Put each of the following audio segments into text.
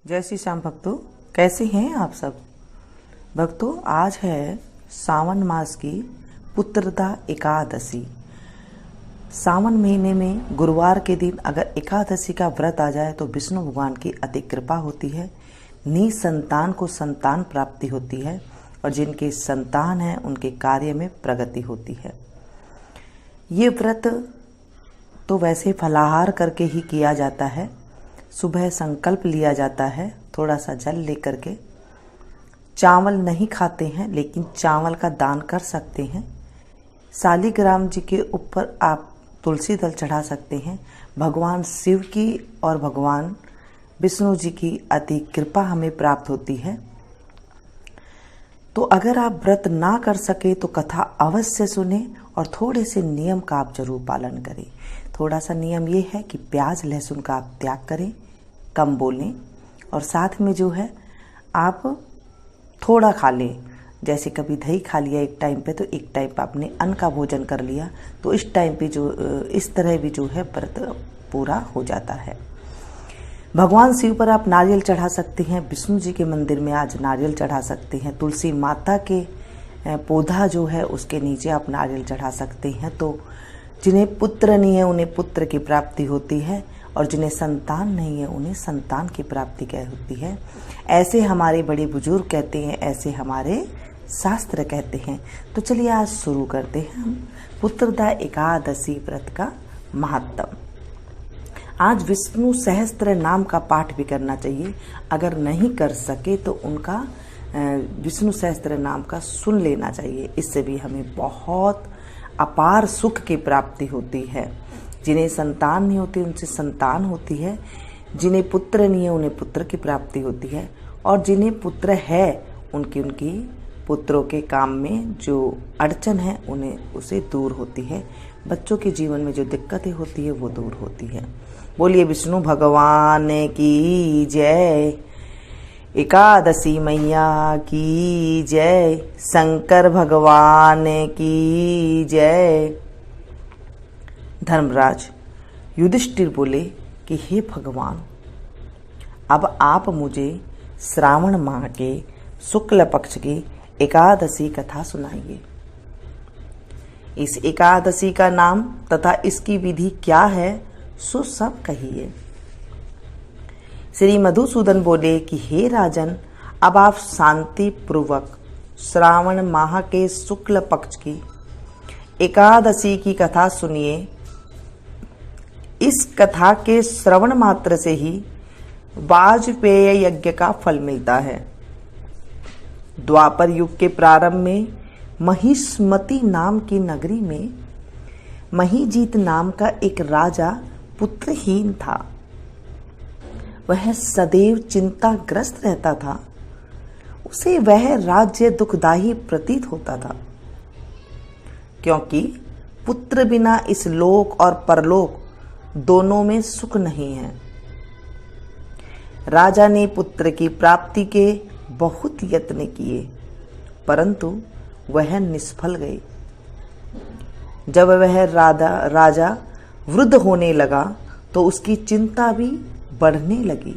जय श्री श्याम भक्तों, कैसे हैं आप सब भक्तों। आज है सावन मास की पुत्रदा एकादशी। सावन महीने में गुरुवार के दिन अगर एकादशी का व्रत आ जाए तो विष्णु भगवान की अति कृपा होती है। निसंतान को संतान प्राप्ति होती है और जिनके संतान हैं उनके कार्य में प्रगति होती है। ये व्रत तो वैसे फलाहार करके ही किया जाता है। सुबह संकल्प लिया जाता है, थोड़ा सा जल लेकर के। चावल नहीं खाते हैं लेकिन चावल का दान कर सकते हैं। शालिग्राम जी के ऊपर आप तुलसी दल चढ़ा सकते हैं। भगवान शिव की और भगवान विष्णु जी की अति कृपा हमें प्राप्त होती है। तो अगर आप व्रत ना कर सके तो कथा अवश्य सुने और थोड़े से नियम का आप जरूर पालन करें। थोड़ा सा नियम ये है कि प्याज लहसुन का आप त्याग करें, कम बोलें और साथ में जो है आप थोड़ा खा लें। जैसे कभी दही खा लिया एक टाइम पे तो एक टाइम पे आपने अन्न का भोजन कर लिया, तो इस टाइम पे जो इस तरह भी जो है व्रत पूरा हो जाता है। भगवान शिव पर आप नारियल चढ़ा सकते हैं। विष्णु जी के मंदिर में आज नारियल चढ़ा सकते हैं। तुलसी माता के पौधा जो है उसके नीचे आप नारियल चढ़ा सकते हैं। तो जिन्हें पुत्र नहीं है उन्हें पुत्र की प्राप्ति होती है और जिन्हें संतान नहीं है उन्हें संतान की प्राप्ति क्या होती है। ऐसे हमारे बड़े बुजुर्ग कहते हैं, ऐसे हमारे शास्त्र कहते हैं। तो चलिए आज शुरू करते हैं हम पुत्रदा एकादशी व्रत का महत्व। आज विष्णु सहस्त्र नाम का पाठ भी करना चाहिए। अगर नहीं कर सके तो उनका विष्णु सहस्त्र नाम का सुन लेना चाहिए। इससे भी हमें बहुत अपार सुख की प्राप्ति होती है। जिन्हें संतान नहीं होती उनसे संतान होती है। जिन्हें पुत्र नहीं है उन्हें पुत्र की प्राप्ति होती है और जिन्हें पुत्र है उनकी पुत्रों के काम में जो अड़चन है उन्हें उसे दूर होती है। बच्चों के जीवन में जो दिक्कतें होती है वो दूर होती है। बोलिए विष्णु भगवान की जय। एकादशी मैया की जय। शंकर भगवान की जय। धर्मराज युधिष्ठिर बोले कि हे भगवान, अब आप मुझे श्रावण माह के शुक्ल पक्ष की एकादशी कथा सुनाइए। इस एकादशी का नाम तथा इसकी विधि क्या है सो सब कहिए। श्री मधुसूदन बोले कि हे राजन, अब आप शांति पूर्वक श्रावण माह के शुक्ल पक्ष की एकादशी की कथा सुनिए। इस कथा के श्रवण मात्र से ही वाजपेय यज्ञ का फल मिलता है। द्वापर युग के प्रारंभ में महिष्मति नाम की नगरी में महीजीत नाम का एक राजा पुत्रहीन था। वह सदैव चिंताग्रस्त रहता था। उसे वह राज्य दुखदायी प्रतीत होता था क्योंकि पुत्र बिना इस लोक और परलोक दोनों में सुख नहीं है। राजा ने पुत्र की प्राप्ति के बहुत यत्न किए परंतु वह निष्फल गए। जब वह राजा वृद्ध होने लगा तो उसकी चिंता भी बढ़ने लगी।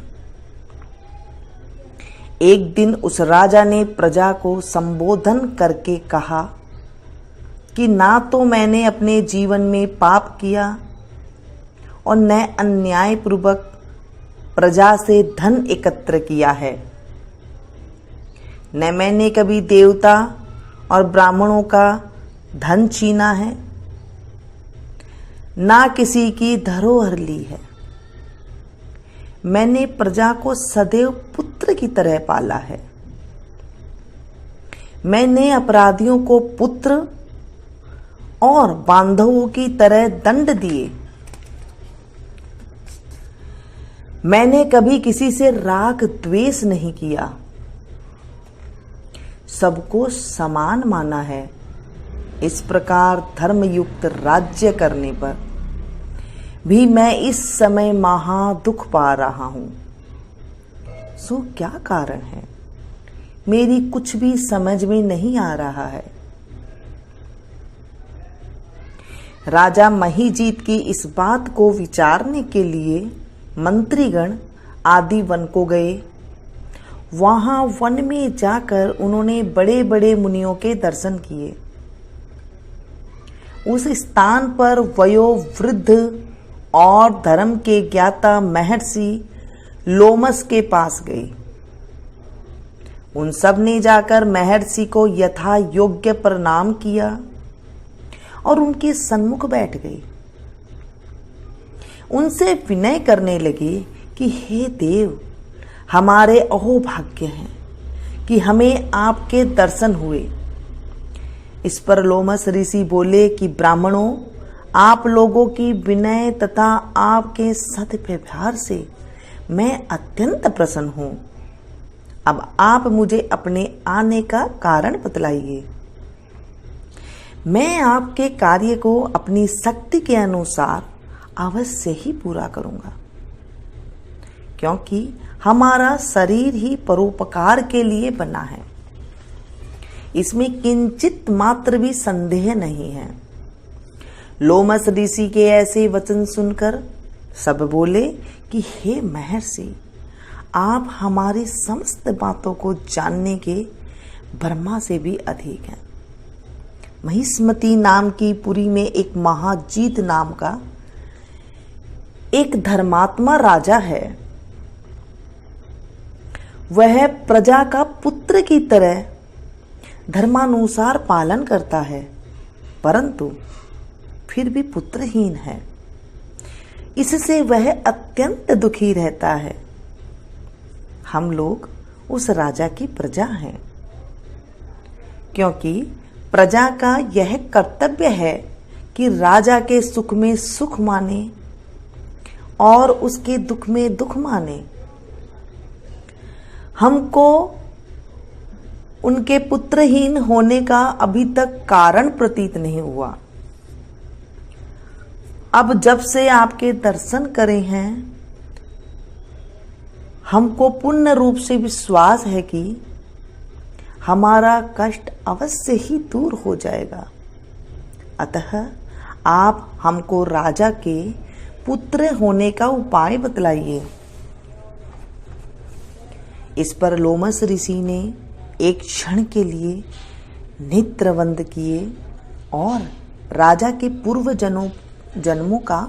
एक दिन उस राजा ने प्रजा को संबोधन करके कहा कि ना तो मैंने अपने जीवन में पाप किया और न अन्याय पूर्वक प्रजा से धन एकत्र किया है, न मैंने कभी देवता और ब्राह्मणों का धन छीना है, ना किसी की धरोहर ली है। मैंने प्रजा को सदैव पुत्र की तरह पाला है। मैंने अपराधियों को पुत्र और बांधवों की तरह दंड दिए। मैंने कभी किसी से राग द्वेष नहीं किया। सबको समान माना है। इस प्रकार धर्मयुक्त राज्य करने पर भी मैं इस समय महा दुख पा रहा हूं। सो क्या कारण है? मेरी कुछ भी समझ में नहीं आ रहा है। राजा महीजीत की इस बात को विचारने के लिए मंत्रीगण आदि वन को गए वहां वन में जाकर उन्होंने बड़े बड़े मुनियों के दर्शन किए। उस स्थान पर वयोवृद्ध और धर्म के ज्ञाता महर्षि लोमस के पास गई। उन सब ने जाकर महर्षि को यथा योग्य प्रणाम किया और उनके सन्मुख बैठ गई। उनसे विनय करने लगे कि हे देव, हमारे अहोभाग्य हैं कि हमें आपके दर्शन हुए। इस पर लोमस ऋषि बोले कि ब्राह्मणों, आप लोगों की विनय तथा आपके सद्व्यवहार से मैं अत्यंत प्रसन्न हूं। अब आप मुझे अपने आने का कारण बतलाइए। मैं आपके कार्य को अपनी शक्ति के अनुसार अवश्य ही पूरा करूंगा, क्योंकि हमारा शरीर ही परोपकार के लिए बना है, इसमें किंचित मात्र भी संदेह नहीं है। लोमस ऋषि के ऐसे वचन सुनकर सब बोले कि हे महर्षि, आप हमारी समस्त बातों को जानने के ब्रह्मा से भी अधिक हैं। महिष्मती नाम की पुरी में एक महाजीत नाम का एक धर्मात्मा राजा है। वह प्रजा का पुत्र की तरह धर्मानुसार पालन करता है, परंतु फिर भी पुत्रहीन है। इससे वह अत्यंत दुखी रहता है। हम लोग उस राजा की प्रजा हैं, क्योंकि प्रजा का यह कर्तव्य है कि राजा के सुख में सुख माने और उसके दुख में दुख माने। हमको उनके पुत्रहीन होने का अभी तक कारण प्रतीत नहीं हुआ। अब जब से आपके दर्शन करे हैं, हमको पूर्ण रूप से विश्वास है कि हमारा कष्ट अवश्य ही दूर हो जाएगा। अतः आप हमको राजा के पुत्र होने का उपाय बतलाइए। इस पर लोमस ऋषि ने एक क्षण के लिए नेत्र बंद किए और राजा के पूर्व जन्मों का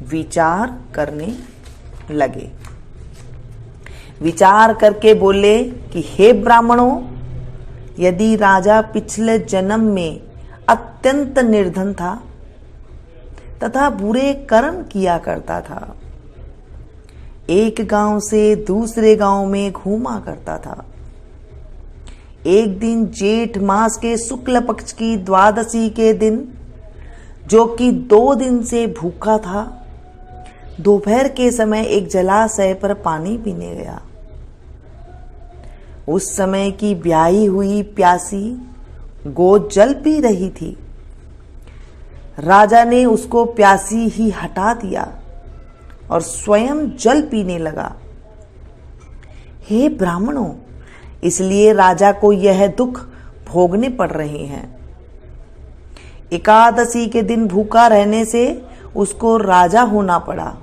विचार करने लगे। विचार करके बोले कि हे ब्राह्मणों, यदि राजा पिछले जन्म में अत्यंत निर्धन था तथा बुरे कर्म किया करता था, एक गांव से दूसरे गांव में घूमा करता था, एक दिन जेठ मास के शुक्ल पक्ष की द्वादशी के दिन, जो कि 2 दिन से भूखा था, दोपहर के समय एक जलाशय पर पानी पीने गया। उस समय की ब्याही हुई प्यासी गो जल पी रही थी। राजा ने उसको प्यासी ही हटा दिया और स्वयं जल पीने लगा। हे ब्राह्मणों, इसलिए राजा को यह दुख भोगने पड़ रहे हैं। एकादशी के दिन भूखा रहने से उसको राजा होना पड़ा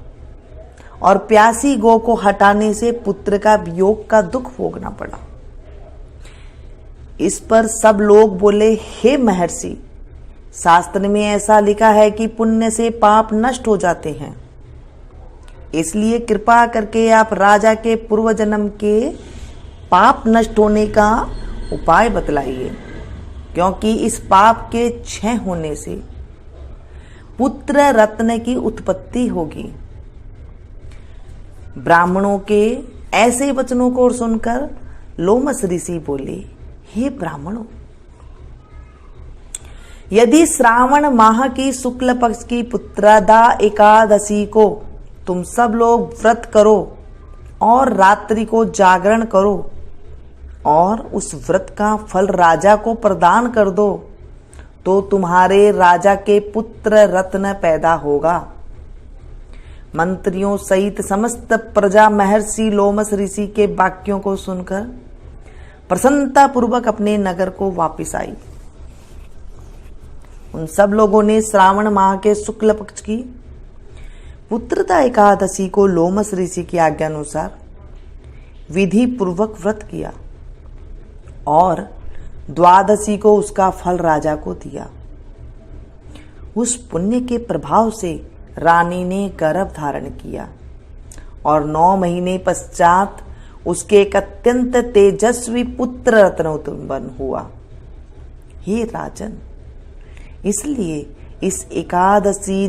और प्यासी गो को हटाने से पुत्र का वियोग का दुख भोगना पड़ा। इस पर सब लोग बोले, हे महर्षि, शास्त्र में ऐसा लिखा है कि पुण्य से पाप नष्ट हो जाते हैं, इसलिए कृपा करके आप राजा के पूर्व जन्म के पाप नष्ट होने का उपाय बतलाइए, क्योंकि इस पाप के क्षय होने से पुत्र रत्न की उत्पत्ति होगी। ब्राह्मणों के ऐसे वचनों को सुनकर लोमस ऋषि बोले, हे ब्राह्मणों, यदि श्रावण माह की शुक्ल पक्ष की पुत्रदा एकादशी को तुम सब लोग व्रत करो और रात्रि को जागरण करो और उस व्रत का फल राजा को प्रदान कर दो, तो तुम्हारे राजा के पुत्र रत्न पैदा होगा। मंत्रियों सहित समस्त प्रजा महर्षि लोमस ऋषि के वाक्यों को सुनकर प्रसन्नता पूर्वक अपने नगर को वापस आई। उन सब लोगों ने श्रावण माह के शुक्ल पक्ष की पुत्रदा एकादशी को लोमस ऋषि की आज्ञा अनुसार विधि पूर्वक व्रत किया और द्वादशी को उसका फल राजा को दिया। उस पुण्य के प्रभाव से रानी ने गर्भ धारण किया और 9 महीने पश्चात उसके एक अत्यंत तेजस्वी पुत्र रत्न उत्पन्न हुआ। हे राजन, इसलिए इस एकादशी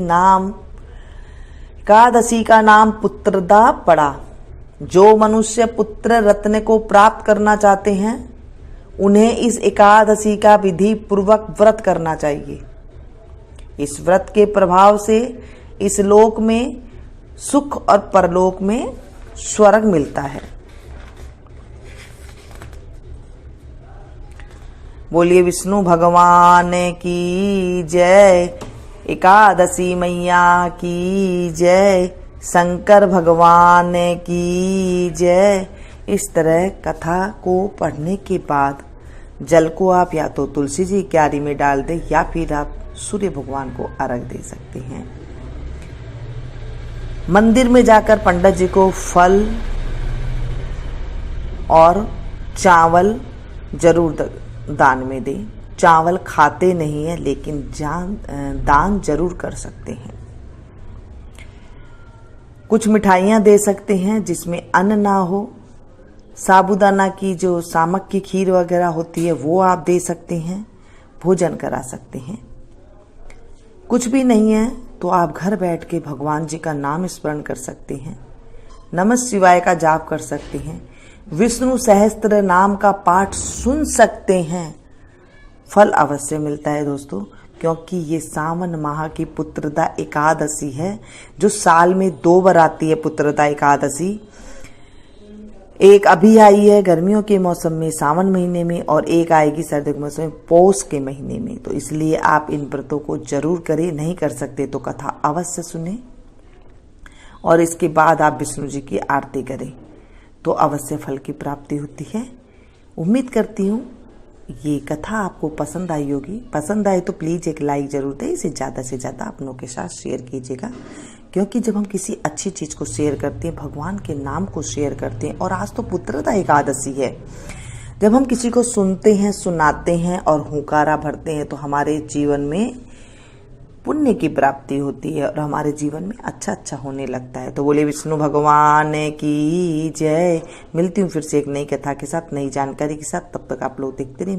का नाम पुत्रदा पड़ा। जो मनुष्य पुत्र रत्न को प्राप्त करना चाहते हैं उन्हें इस एकादशी का विधि पूर्वक व्रत करना चाहिए। इस व्रत के प्रभाव से इस लोक में सुख और परलोक में स्वर्ग मिलता है। बोलिए विष्णु भगवान की जय, एकादशी मैया की जय, शंकर भगवान की जय। इस तरह कथा को पढ़ने के बाद जल को आप या तो तुलसी जी की क्यारी में डाल दें या फिर आप सूर्य भगवान को अर्घ दे सकते हैं। मंदिर में जाकर पंडित जी को फल और चावल जरूर दान में दें। चावल खाते नहीं है लेकिन दान जरूर कर सकते हैं। कुछ मिठाइयाँ दे सकते हैं जिसमें अन्न ना हो। साबूदाना की जो सामक की खीर वगैरह होती है वो आप दे सकते हैं, भोजन करा सकते हैं। कुछ भी नहीं है तो आप घर बैठ के भगवान जी का नाम स्मरण कर सकते हैं, नमः शिवाय का जाप कर सकते हैं, विष्णु सहस्त्र नाम का पाठ सुन सकते हैं। फल अवश्य मिलता है दोस्तों, क्योंकि ये सावन माह की पुत्रदा एकादशी है जो साल में 2 बार आती है। पुत्रदा एकादशी एक अभी आई है गर्मियों के मौसम में सावन महीने में और एक आएगी सर्दियों के मौसम में पौष के महीने में। तो इसलिए आप इन व्रतों को जरूर करें। नहीं कर सकते तो कथा अवश्य सुने और इसके बाद आप विष्णु जी की आरती करें तो अवश्य फल की प्राप्ति होती है। उम्मीद करती हूँ ये कथा आपको पसंद आई होगी। पसंद आए तो प्लीज़ एक लाइक जरूर दें। इसे ज़्यादा से ज़्यादा अपनों के साथ शेयर कीजिएगा, क्योंकि जब हम किसी अच्छी चीज़ को शेयर करते हैं, भगवान के नाम को शेयर करते हैं, और आज तो पुत्रदा एकादशी है, जब हम किसी को सुनते हैं, सुनाते हैं और हुंकारा भरते हैं तो हमारे जीवन में पुण्य की प्राप्ति होती है और हमारे जीवन में अच्छा होने लगता है। तो बोले विष्णु भगवान की जय। मिलती हूँ फिर से एक नई कथा के साथ, नई जानकारी के साथ। तब तक आप लोग देखते रहिए